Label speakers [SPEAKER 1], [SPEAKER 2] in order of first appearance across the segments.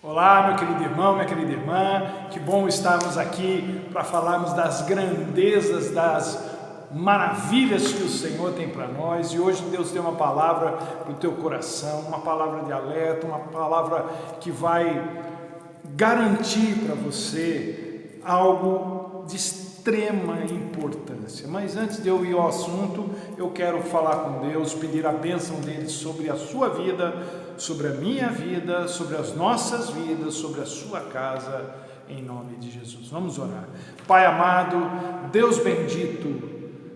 [SPEAKER 1] Olá, meu querido irmão, minha querida irmã, que bom estarmos aqui para falarmos das grandezas, das maravilhas que o Senhor tem para nós. E hoje Deus tem uma palavra para o teu coração, uma palavra de alerta, uma palavra que vai garantir para você algo de extrema importância. Mas antes de eu ir ao assunto, eu quero falar com Deus, pedir a bênção dele sobre a sua vida, sobre a minha vida, sobre as nossas vidas, sobre a sua casa, em nome de Jesus. Vamos orar. Pai amado, Deus bendito,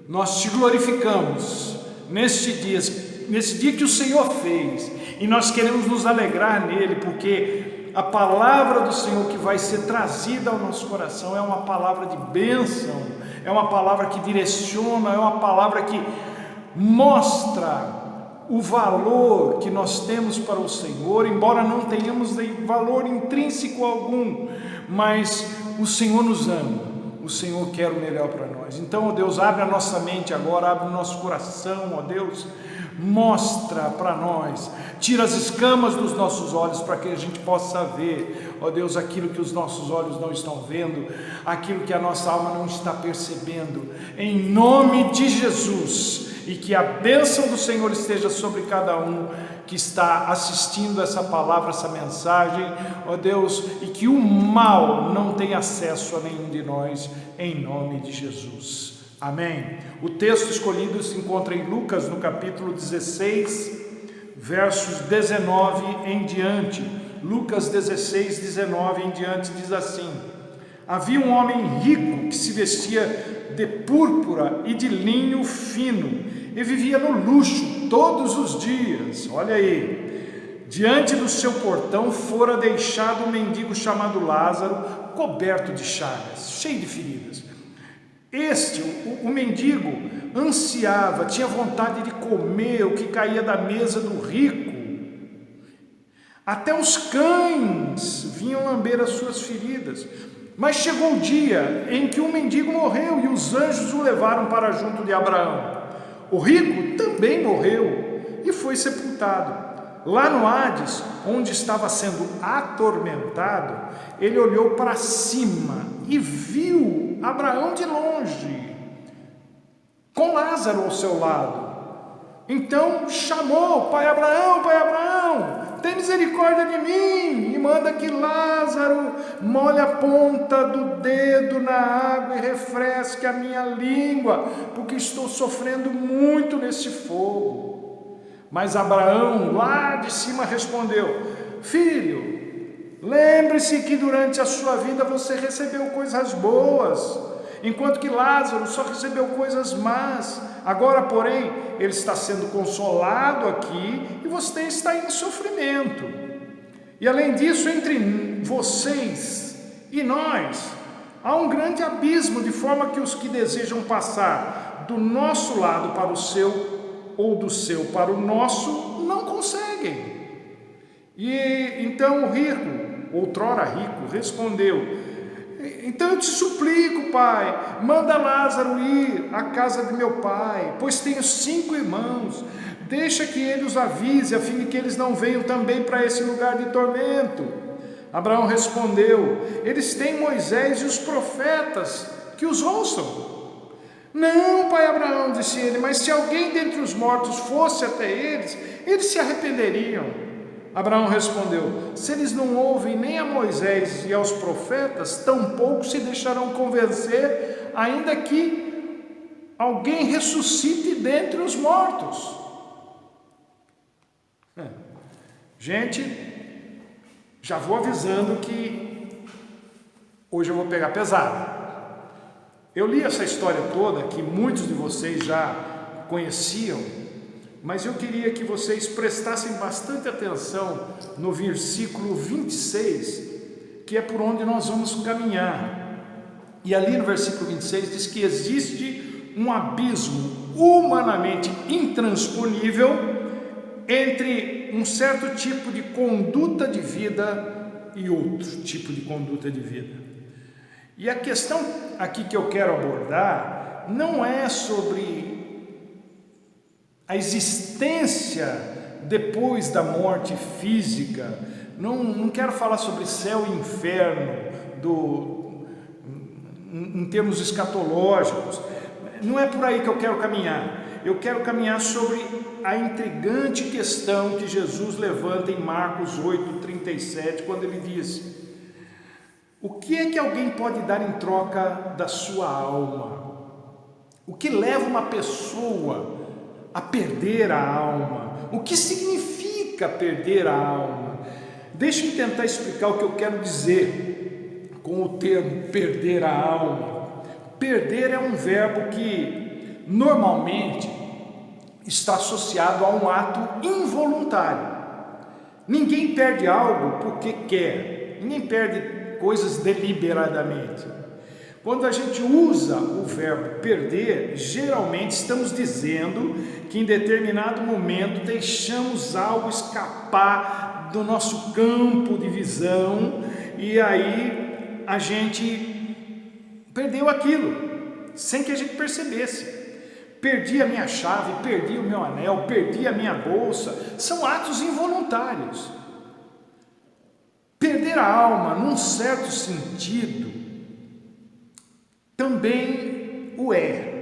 [SPEAKER 1] nós te glorificamos neste dia que o Senhor fez, e nós queremos nos alegrar nele, porque a palavra do Senhor que vai ser trazida ao nosso coração é uma palavra de bênção, é uma palavra que direciona, é uma palavra que mostra o valor que nós temos para o Senhor, embora não tenhamos valor intrínseco algum, mas o Senhor nos ama, o Senhor quer o melhor para nós. Então, ó Deus, abre a nossa mente agora, abre o nosso coração, ó Deus, mostra para nós, tira as escamas dos nossos olhos para que a gente possa ver, ó Deus, aquilo que os nossos olhos não estão vendo, aquilo que a nossa alma não está percebendo, em nome de Jesus. E que a bênção do Senhor esteja sobre cada um que está assistindo essa palavra, essa mensagem, ó Deus, e que o mal não tenha acesso a nenhum de nós, em nome de Jesus. Amém. O texto escolhido se encontra em Lucas, no capítulo 16, versos 19 em diante. Lucas 16, 19 em diante diz assim: havia um homem rico que se vestia de púrpura e de linho fino e vivia no luxo todos os dias. Olha aí, diante do seu portão fora deixado um mendigo chamado Lázaro, coberto de chagas, cheio de feridas. O mendigo ansiava, tinha vontade de comer o que caía da mesa do rico. Até os cães vinham lamber as suas feridas. Mas chegou o dia em que o mendigo morreu e os anjos o levaram para junto de Abraão. O rico também morreu e foi sepultado. Lá no Hades, onde estava sendo atormentado, ele olhou para cima e viu Abraão de longe, com Lázaro ao seu lado. Então chamou: Pai Abraão, tem misericórdia de mim e manda que Lázaro molhe a ponta do dedo na água e refresque a minha língua, porque estou sofrendo muito nesse fogo. Mas Abraão, lá de cima, respondeu: Filho, lembre-se que durante a sua vida você recebeu coisas boas, enquanto que Lázaro só recebeu coisas más. Agora, porém, ele está sendo consolado aqui e você está em sofrimento. E além disso, entre vocês e nós há um grande abismo, de forma que os que desejam passar do nosso lado para o seu, ou do seu para o nosso, não conseguem. E então o rico, outrora rico, respondeu: então eu te suplico, pai, manda Lázaro ir à casa de meu pai, pois tenho 5 irmãos, deixa que ele os avise, a fim de que eles não venham também para esse lugar de tormento. Abraão respondeu: eles têm Moisés e os profetas, que os ouçam. Não, pai Abraão, disse ele, mas se alguém dentre os mortos fosse até eles, eles se arrependeriam. Abraão respondeu: se eles não ouvem nem a Moisés e aos profetas, tampouco se deixarão convencer, ainda que alguém ressuscite dentre os mortos. Gente, já vou avisando que hoje eu vou pegar pesado. Eu li essa história toda, que muitos de vocês já conheciam, mas eu queria que vocês prestassem bastante atenção no versículo 26, que é por onde nós vamos caminhar. E ali no versículo 26 diz que existe um abismo humanamente intransponível entre um certo tipo de conduta de vida e outro tipo de conduta de vida. E a questão aqui que eu quero abordar não é sobre a existência depois da morte física Não quero falar sobre céu e inferno em termos escatológicos. Não é por aí que eu quero caminhar. Eu quero caminhar sobre a intrigante questão que Jesus levanta em Marcos 8:37, quando ele diz: o que é que alguém pode dar em troca da sua alma? O que leva uma pessoa a perder a alma? O que significa perder a alma? Deixa eu tentar explicar o que eu quero dizer com o termo perder a alma. Perder é um verbo que normalmente está associado a um ato involuntário. Ninguém perde algo porque quer, ninguém perde coisas deliberadamente. Quando a gente usa o verbo perder, geralmente estamos dizendo que em determinado momento deixamos algo escapar do nosso campo de visão e aí a gente perdeu aquilo, sem que a gente percebesse. Perdi a minha chave, perdi o meu anel, perdi a minha bolsa. São atos involuntários. Perder a alma, num certo sentido, também o é.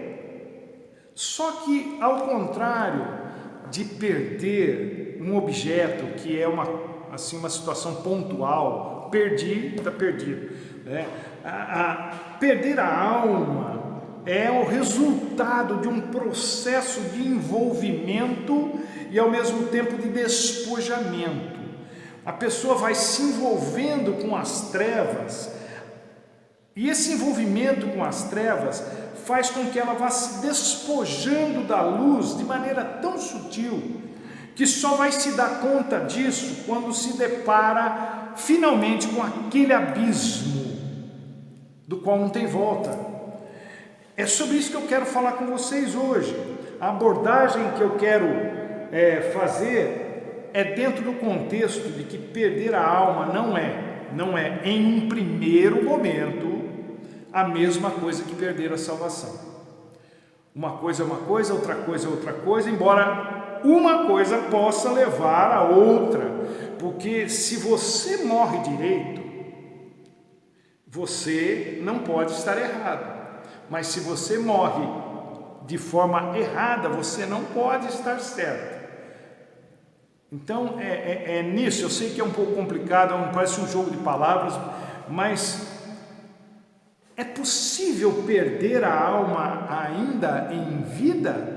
[SPEAKER 1] Só que, ao contrário de perder um objeto, que é uma situação pontual, perdi, está perdido, né? Perder a alma é o resultado de um processo de envolvimento e ao mesmo tempo de despojamento. A pessoa vai se envolvendo com as trevas e esse envolvimento com as trevas faz com que ela vá se despojando da luz de maneira tão sutil que só vai se dar conta disso quando se depara finalmente com aquele abismo do qual não tem volta. É sobre isso que eu quero falar com vocês hoje. A abordagem que eu quero fazer é dentro do contexto de que perder a alma não é em um primeiro momento a mesma coisa que perder a salvação. Uma coisa é uma coisa, outra coisa é outra coisa, embora uma coisa possa levar a outra, porque se você morre direito, você não pode estar errado. Mas se você morre de forma errada, você não pode estar certo. Então é nisso, eu sei que é um pouco complicado, parece um jogo de palavras, mas é possível perder a alma ainda em vida?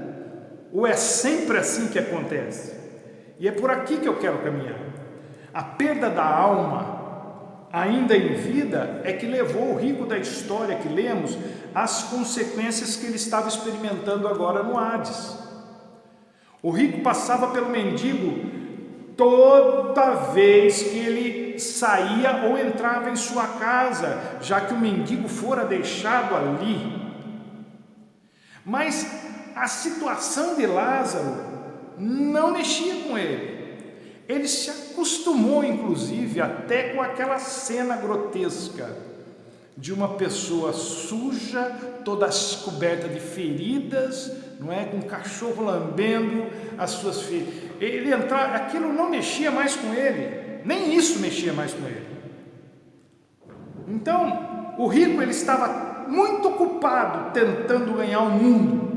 [SPEAKER 1] Ou é sempre assim que acontece? E é por aqui que eu quero caminhar. A perda da alma ainda em vida é que levou o rico da história que lemos às consequências que ele estava experimentando agora no Hades. O rico passava pelo mendigo toda vez que ele saía ou entrava em sua casa, já que o mendigo fora deixado ali. Mas a situação de Lázaro não mexia com ele. Ele se acostumou, inclusive, até com aquela cena grotesca de uma pessoa suja, toda coberta de feridas, não é? Com um cachorro lambendo as suas feridas. Ele entrava, aquilo não mexia mais com ele, nem isso mexia mais com ele. Então, o rico ele estava muito ocupado tentando ganhar o mundo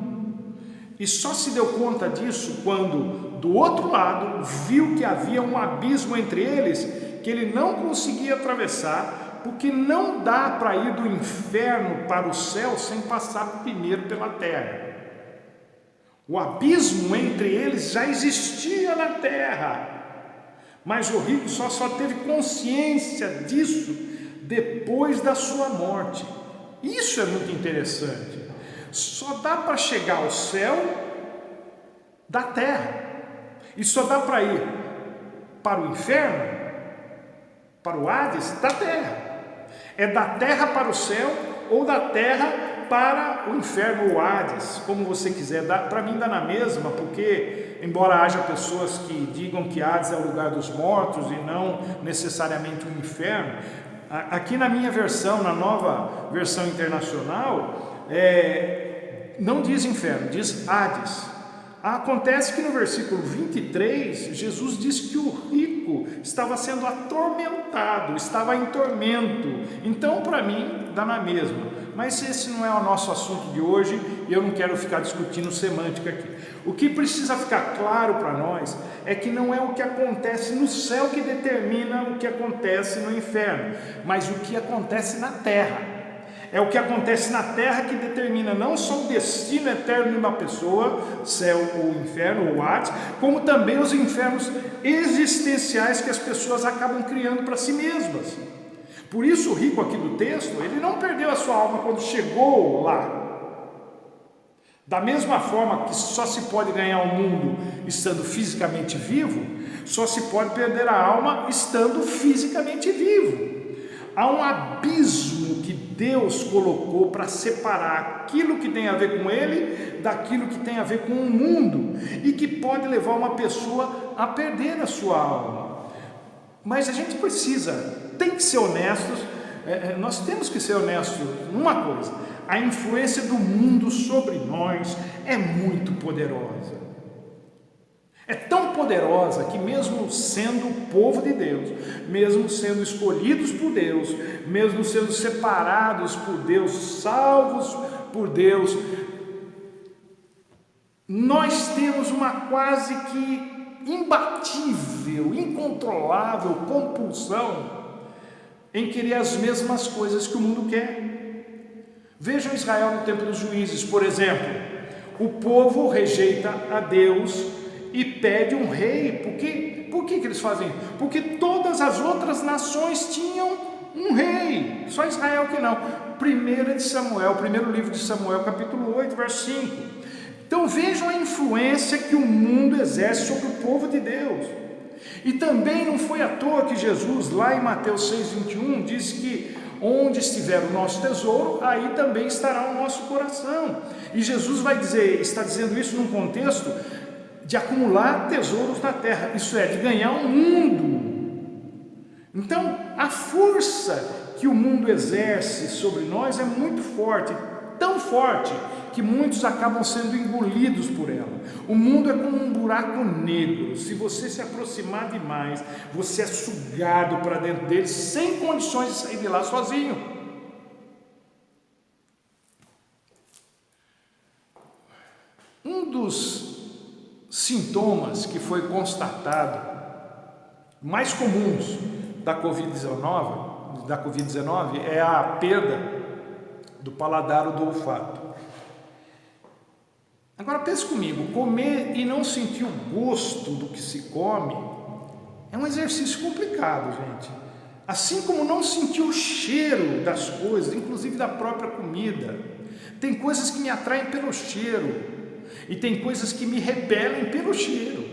[SPEAKER 1] e só se deu conta disso quando do outro lado viu que havia um abismo entre eles que ele não conseguia atravessar, porque não dá para ir do inferno para o céu sem passar primeiro pela terra. O abismo entre eles já existia na terra, mas o rico só teve consciência disso depois da sua morte. Isso é muito interessante. Só dá para chegar ao céu da terra, e só dá para ir para o inferno, para o Hades, da terra. É da terra para o céu ou da terra para o inferno ou Hades, como você quiser. Para mim dá na mesma, porque embora haja pessoas que digam que Hades é o lugar dos mortos e não necessariamente o inferno, aqui na minha versão, na nova versão internacional, não diz inferno, diz Hades. Acontece que no versículo 23, Jesus diz que o rico estava sendo atormentado, estava em tormento. Então, para mim, dá na mesma. Mas esse não é o nosso assunto de hoje e eu não quero ficar discutindo semântica aqui. O que precisa ficar claro para nós é que não é o que acontece no céu que determina o que acontece no inferno, mas o que acontece na terra. É o que acontece na terra que determina não só o destino eterno de uma pessoa, céu ou inferno ou Hades, como também os infernos existenciais que as pessoas acabam criando para si mesmas. Por isso o rico aqui do texto, ele não perdeu a sua alma quando chegou lá. Da mesma forma que só se pode ganhar o mundo estando fisicamente vivo, só se pode perder a alma estando fisicamente vivo. Há um abismo que Deus colocou para separar aquilo que tem a ver com Ele daquilo que tem a ver com o mundo e que pode levar uma pessoa a perder a sua alma. Mas a gente tem que ser honestos, nós temos que ser honestos numa coisa: a influência do mundo sobre nós é muito poderosa. É tão poderosa que mesmo sendo povo de Deus, mesmo sendo escolhidos por Deus, mesmo sendo separados por Deus, salvos por Deus, nós temos uma quase que imbatível, incontrolável compulsão em querer as mesmas coisas que o mundo quer. Vejam Israel no tempo dos juízes, por exemplo. O povo rejeita a Deus e pede um rei. Por que eles fazem isso? Porque todas as outras nações tinham um rei, só Israel que não. Primeiro livro de Samuel, capítulo 8, verso 5. Então vejam a influência que o mundo exerce sobre o povo de Deus. E também não foi à toa que Jesus, lá em Mateus 6,21, disse que onde estiver o nosso tesouro, aí também estará o nosso coração. E Jesus está dizendo isso num contexto de acumular tesouros na terra, isso é, de ganhar o mundo. Então, a força que o mundo exerce sobre nós é muito forte, tão forte, que muitos acabam sendo engolidos por ela. O mundo é como um buraco negro. Se você se aproximar demais, você é sugado para dentro dele, sem condições de sair de lá sozinho. Um dos sintomas que foi constatado mais comuns da Covid-19 é a perda do paladar ou do olfato. Agora pense comigo, comer e não sentir o gosto do que se come é um exercício complicado, gente. Assim como não sentir o cheiro das coisas, inclusive da própria comida. Tem coisas que me atraem pelo cheiro e tem coisas que me repelem pelo cheiro.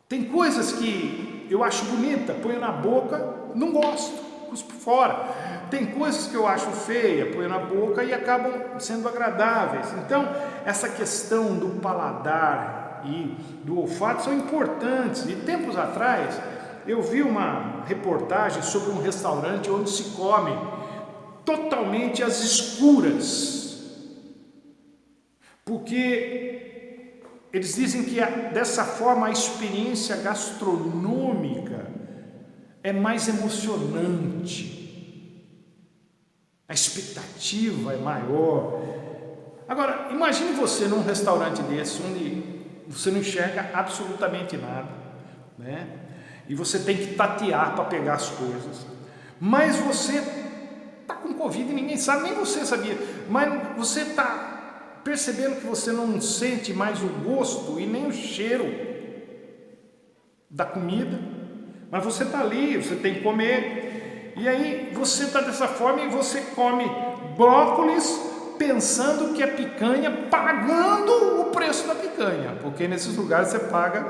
[SPEAKER 1] Tem coisas que eu acho bonita, ponho na boca, não gosto, cuspo fora. Tem coisas que eu acho feia, ponho na boca e acabam sendo agradáveis. Então, essa questão do paladar e do olfato são importantes. E tempos atrás, eu vi uma reportagem sobre um restaurante onde se come totalmente às escuras, porque eles dizem que dessa forma a experiência gastronômica é mais emocionante, a expectativa é maior. Agora, imagine você num restaurante desse, onde você não enxerga absolutamente nada, né? E você tem que tatear para pegar as coisas, mas você está com Covid e ninguém sabe, nem você sabia, mas você está percebendo que você não sente mais o gosto e nem o cheiro da comida, mas você está ali, você tem que comer, e aí você está dessa forma e você come brócolis pensando que é picanha, pagando o preço da picanha, porque nesses lugares você paga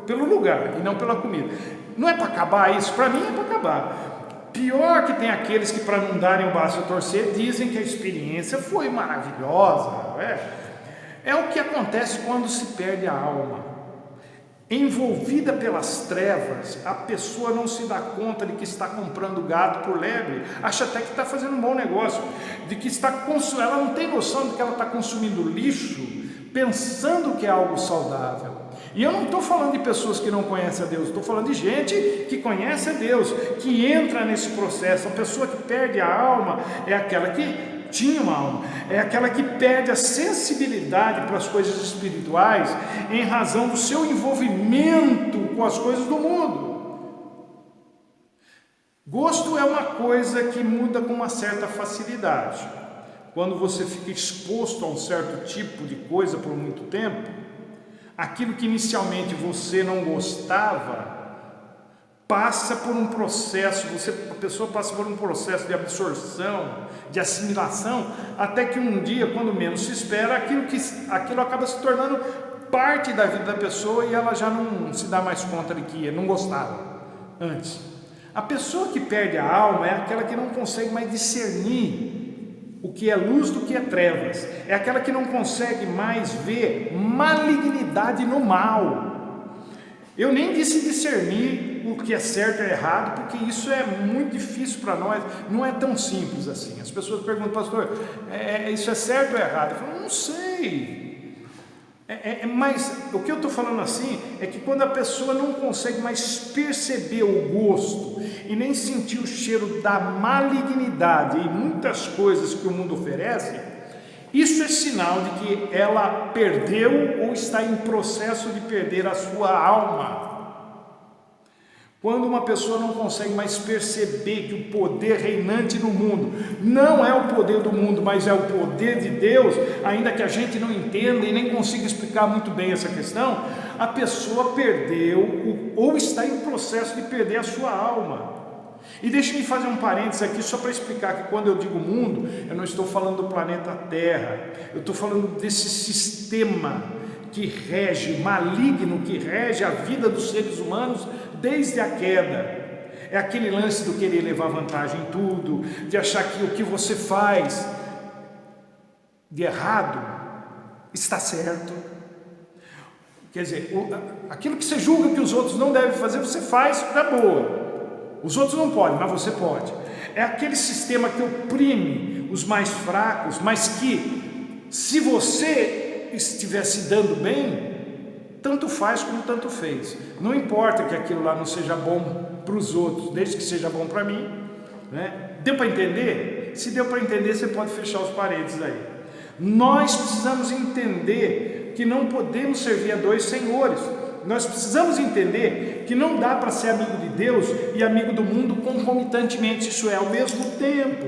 [SPEAKER 1] pelo lugar e não pela comida. Não é para acabar isso? Para mim é para acabar. Pior que tem aqueles que, para não darem o braço a torcer, dizem que a experiência foi maravilhosa. É o que acontece quando se perde a alma. Envolvida pelas trevas, a pessoa não se dá conta de que está comprando gato por lebre, acha até que está fazendo um bom negócio, de que ela não tem noção de que ela está consumindo lixo, pensando que é algo saudável. E eu não estou falando de pessoas que não conhecem a Deus, estou falando de gente que conhece a Deus, que entra nesse processo. A pessoa que perde a alma é aquela que tinha uma alma, é aquela que perde a sensibilidade para as coisas espirituais em razão do seu envolvimento com as coisas do mundo. Gosto é uma coisa que muda com uma certa facilidade. Quando você fica exposto a um certo tipo de coisa por muito tempo, aquilo que inicialmente você não gostava passa por um processo, a pessoa passa por um processo de absorção, de assimilação, até que um dia, quando menos se espera, aquilo acaba se tornando parte da vida da pessoa e ela já não se dá mais conta de que não gostava antes. A pessoa que perde a alma é aquela que não consegue mais discernir o que é luz do que é trevas, é aquela que não consegue mais ver malignidade no mal. Eu nem disse discernir o que é certo e errado, porque isso é muito difícil para nós, não é tão simples assim. As pessoas perguntam, pastor, isso é certo ou errado? Eu falo, não sei. Mas o que eu estou falando assim é que quando a pessoa não consegue mais perceber o gosto e nem sentir o cheiro da malignidade e muitas coisas que o mundo oferece, isso é sinal de que ela perdeu ou está em processo de perder a sua alma. Quando uma pessoa não consegue mais perceber que o poder reinante no mundo não é o poder do mundo, mas é o poder de Deus, ainda que a gente não entenda e nem consiga explicar muito bem essa questão, a pessoa perdeu ou está em processo de perder a sua alma. E deixe-me fazer um parênteses aqui só para explicar que quando eu digo mundo, eu não estou falando do planeta Terra, eu estou falando desse sistema que rege, maligno, que rege a vida dos seres humanos desde a queda. É aquele lance do querer levar vantagem em tudo, de achar que o que você faz de errado está certo. Quer dizer, aquilo que você julga que os outros não devem fazer, você faz na boa. Os outros não podem, mas você pode. É aquele sistema que oprime os mais fracos, mas que, se você estiver se dando bem, tanto faz como tanto fez. Não importa que aquilo lá não seja bom para os outros, desde que seja bom para mim, né? Deu para entender? Se deu para entender, você pode fechar os parênteses aí. Nós precisamos entender que não podemos servir a dois senhores. Nós precisamos entender que não dá para ser amigo de Deus e amigo do mundo concomitantemente, isso é, ao mesmo tempo.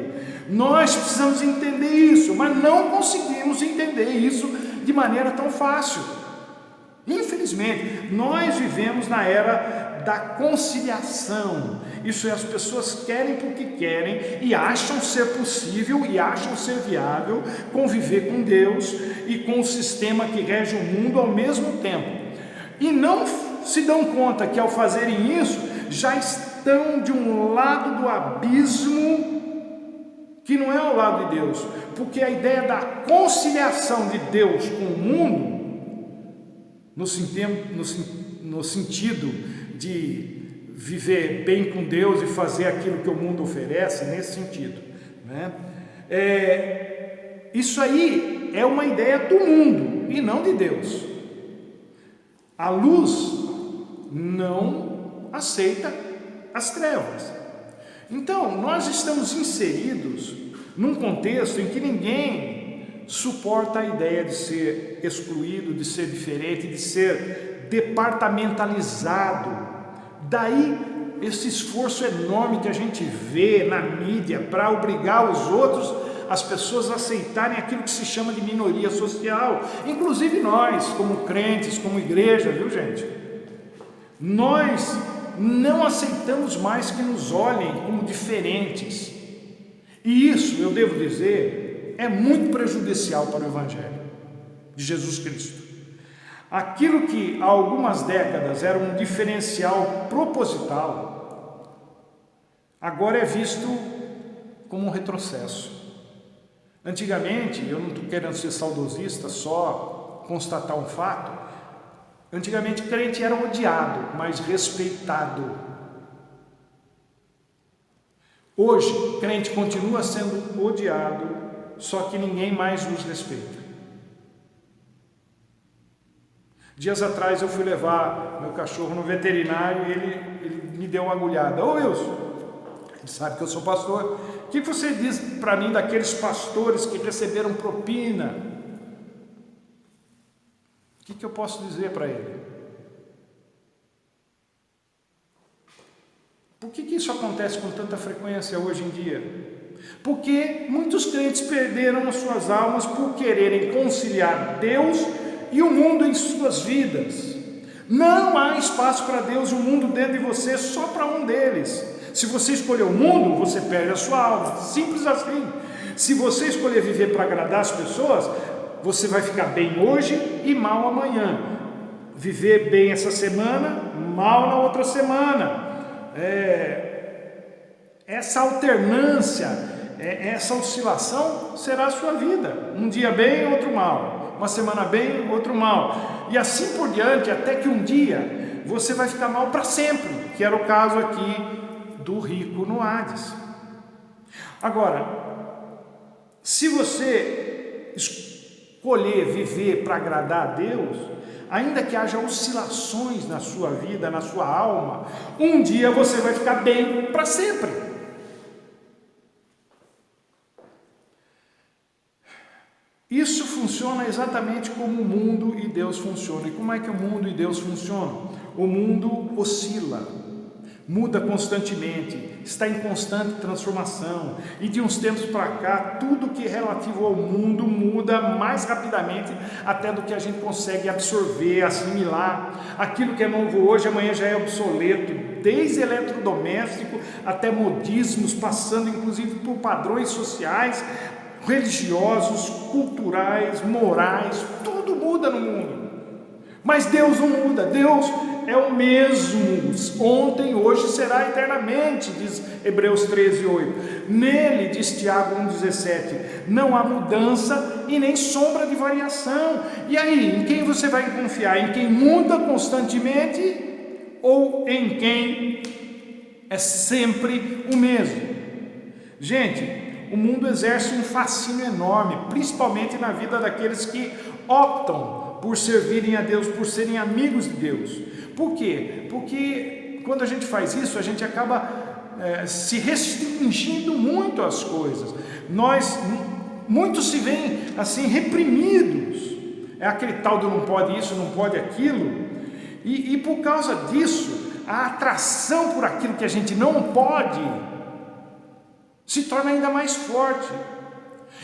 [SPEAKER 1] Nós precisamos entender isso, mas não conseguimos entender isso de maneira tão fácil. Infelizmente, nós vivemos na era da conciliação. Isso é, as pessoas querem porque querem e acham ser possível e acham ser viável conviver com Deus e com o sistema que rege o mundo ao mesmo tempo. E não se dão conta que ao fazerem isso, já estão de um lado do abismo que não é ao lado de Deus, porque a ideia da conciliação de Deus com o mundo, no sentido de viver bem com Deus e fazer aquilo que o mundo oferece, nesse sentido, né? Isso aí é uma ideia do mundo e não de Deus. A luz não aceita as trevas. Então, nós estamos inseridos num contexto em que ninguém suporta a ideia de ser excluído, de ser diferente, de ser departamentalizado. Daí esse esforço enorme que a gente vê na mídia para obrigar os outros, as pessoas a aceitarem aquilo que se chama de minoria social, inclusive nós, como crentes, como igreja, viu gente? Nós não aceitamos mais que nos olhem como diferentes, e isso, eu devo dizer, é muito prejudicial para o Evangelho de Jesus Cristo. Aquilo que há algumas décadas era um diferencial proposital, agora é visto como um retrocesso. Antigamente, eu não estou querendo ser saudosista, só constatar um fato, antigamente crente era odiado, mas respeitado. Hoje, crente continua sendo odiado, só que ninguém mais nos respeita. Dias atrás eu fui levar meu cachorro no veterinário e ele me deu uma agulhada. Ô Wilson, ele sabe que eu sou pastor. O que você diz para mim daqueles pastores que receberam propina? O que eu posso dizer para ele? Por que isso acontece com tanta frequência hoje em dia? Porque muitos crentes perderam as suas almas por quererem conciliar Deus e o mundo em suas vidas. Não há espaço para Deus e o mundo dentro de você, só para um deles. Se você escolher o mundo, você perde a sua alma, simples assim. Se você escolher viver para agradar as pessoas, você vai ficar bem hoje e mal amanhã. Viver bem essa semana, mal na outra semana. Essa alternância, essa oscilação será a sua vida. Um dia bem, outro mal. Uma semana bem, outro mal. E assim por diante, até que um dia você vai ficar mal para sempre, que era o caso aqui do rico no Hades. Agora, se você escolher viver para agradar a Deus, ainda que haja oscilações na sua vida, na sua alma, um dia você vai ficar bem para sempre. Isso funciona exatamente como o mundo e Deus funcionam. E como é que o mundo e Deus funcionam? O mundo oscila, muda constantemente, está em constante transformação, e de uns tempos para cá, tudo que é relativo ao mundo muda mais rapidamente até do que a gente consegue absorver, assimilar. Aquilo que é novo hoje, amanhã já é obsoleto, desde eletrodoméstico até modismos, passando inclusive por padrões sociais, religiosos, culturais, morais, tudo muda no mundo. Mas Deus não muda, Deus é o mesmo, ontem, hoje, será eternamente, diz Hebreus 13:8. Nele, diz Tiago 1:17, não há mudança e nem sombra de variação. E aí, em quem você vai confiar? Em quem muda constantemente ou em quem é sempre o mesmo? Gente, o mundo exerce um fascínio enorme, principalmente na vida daqueles que optam por servirem a Deus, por serem amigos de Deus. Por quê? Porque quando a gente faz isso, a gente acaba se restringindo muito às coisas. Muitos se veem assim reprimidos. É aquele tal do não pode isso, não pode aquilo. E por causa disso, a atração por aquilo que a gente não pode se torna ainda mais forte.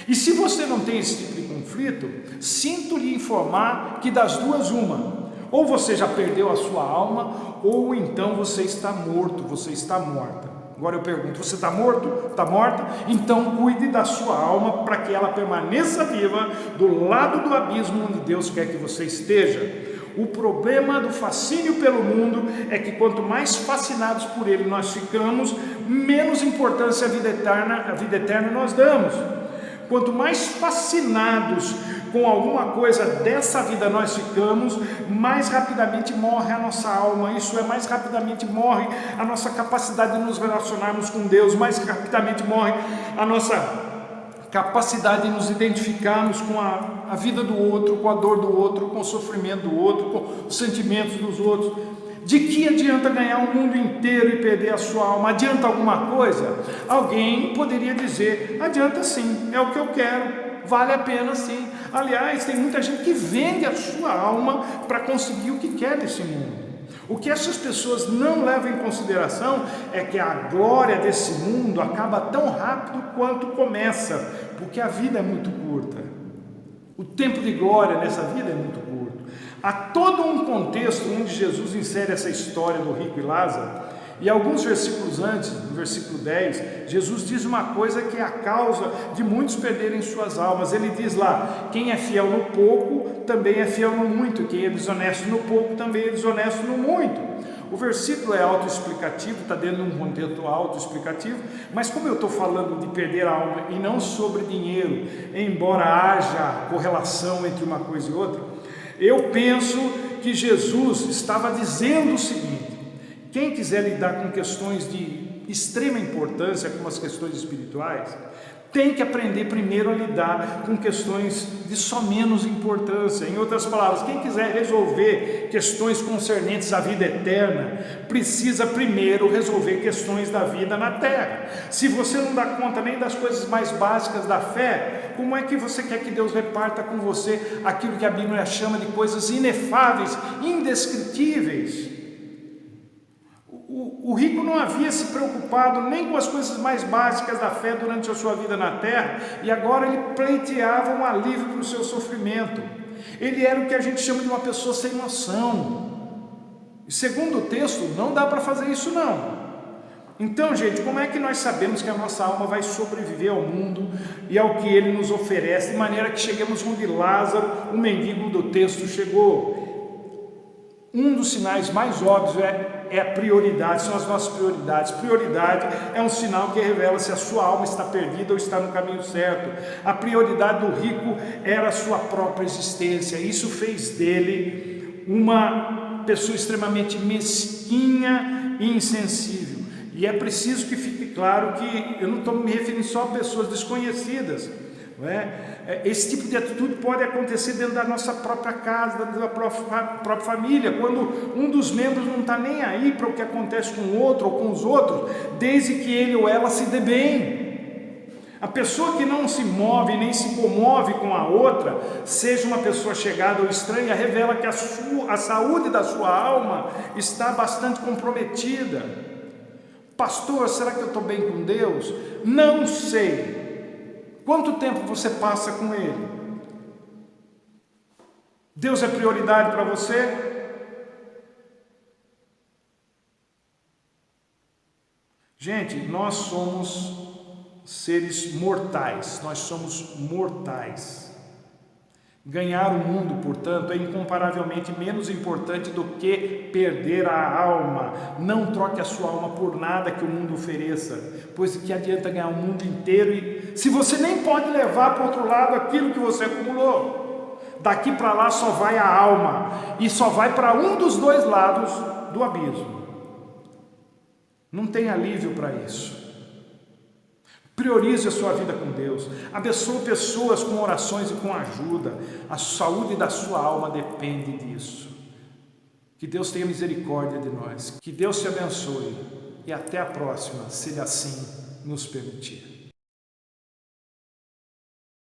[SPEAKER 1] E se você não tem esse tipo de conflito, sinto lhe informar que das duas uma, ou você já perdeu a sua alma, ou então você está morto, você está morta. Agora eu pergunto, você está morto? Está morta? Então cuide da sua alma para que ela permaneça viva do lado do abismo onde Deus quer que você esteja. O problema do fascínio pelo mundo é que quanto mais fascinados por ele nós ficamos, menos importância à vida eterna nós damos. Quanto mais fascinados com alguma coisa dessa vida nós ficamos, mais rapidamente morre a nossa alma, isso é, mais rapidamente morre a nossa capacidade de nos relacionarmos com Deus, mais rapidamente morre a nossa capacidade de nos identificarmos com a vida do outro, com a dor do outro, com o sofrimento do outro, com os sentimentos dos outros. De que adianta ganhar o mundo inteiro e perder a sua alma? Adianta alguma coisa? Alguém poderia dizer, adianta sim, é o que eu quero, vale a pena sim. Aliás, tem muita gente que vende a sua alma para conseguir o que quer desse mundo. O que essas pessoas não levam em consideração é que a glória desse mundo acaba tão rápido quanto começa, porque a vida é muito curta. O tempo de glória nessa vida é muito curto. Há todo um contexto onde Jesus insere essa história do rico e Lázaro, e alguns versículos antes, no versículo 10, Jesus diz uma coisa que é a causa de muitos perderem suas almas. Ele diz lá, quem é fiel no pouco, também é fiel no muito, quem é desonesto no pouco, também é desonesto no muito. O versículo é autoexplicativo, está dentro de um contexto autoexplicativo, mas como eu estou falando de perder a alma e não sobre dinheiro, embora haja correlação entre uma coisa e outra, eu penso que Jesus estava dizendo o seguinte: quem quiser lidar com questões de extrema importância, como as questões espirituais, tem que aprender primeiro a lidar com questões de só menos importância. Em outras palavras, quem quiser resolver questões concernentes à vida eterna, precisa primeiro resolver questões da vida na terra. Se você não dá conta nem das coisas mais básicas da fé, como é que você quer que Deus reparta com você aquilo que a Bíblia chama de coisas inefáveis, indescritíveis? O rico não havia se preocupado nem com as coisas mais básicas da fé durante a sua vida na terra, e agora ele pleiteava um alívio para o seu sofrimento. Ele era o que a gente chama de uma pessoa sem noção. E segundo o texto, não dá para fazer isso não. Então, gente, como é que nós sabemos que a nossa alma vai sobreviver ao mundo e ao que ele nos oferece, de maneira que cheguemos onde Lázaro, o mendigo do texto, chegou? Um dos sinais mais óbvios é a prioridade, são as nossas prioridades. Prioridade é um sinal que revela se a sua alma está perdida ou está no caminho certo. A prioridade do rico era a sua própria existência. Isso fez dele uma pessoa extremamente mesquinha e insensível. E é preciso que fique claro que eu não estou me referindo só a pessoas desconhecidas. Esse tipo de atitude pode acontecer dentro da nossa própria casa, dentro da própria família, quando um dos membros não está nem aí para o que acontece com o outro ou com os outros, desde que ele ou ela se dê bem. A pessoa que não se move nem se comove com a outra, seja uma pessoa chegada ou estranha, revela que a saúde da sua alma está bastante comprometida. Pastor, será que eu estou bem com Deus? Não sei. Quanto tempo você passa com Ele? Deus é prioridade para você? Gente, nós somos seres mortais, nós somos mortais. Ganhar o mundo, portanto, é incomparavelmente menos importante do que perder a alma. Não troque a sua alma por nada que o mundo ofereça, pois que adianta ganhar o mundo inteiro se você nem pode levar para o outro lado aquilo que você acumulou. Daqui para lá só vai a alma, e só vai para um dos dois lados do abismo. Não tem alívio para isso. Priorize a sua vida com Deus, abençoe pessoas com orações e com ajuda. A saúde da sua alma depende disso. Que Deus tenha misericórdia de nós, que Deus te abençoe e até a próxima, se Ele assim nos permitir.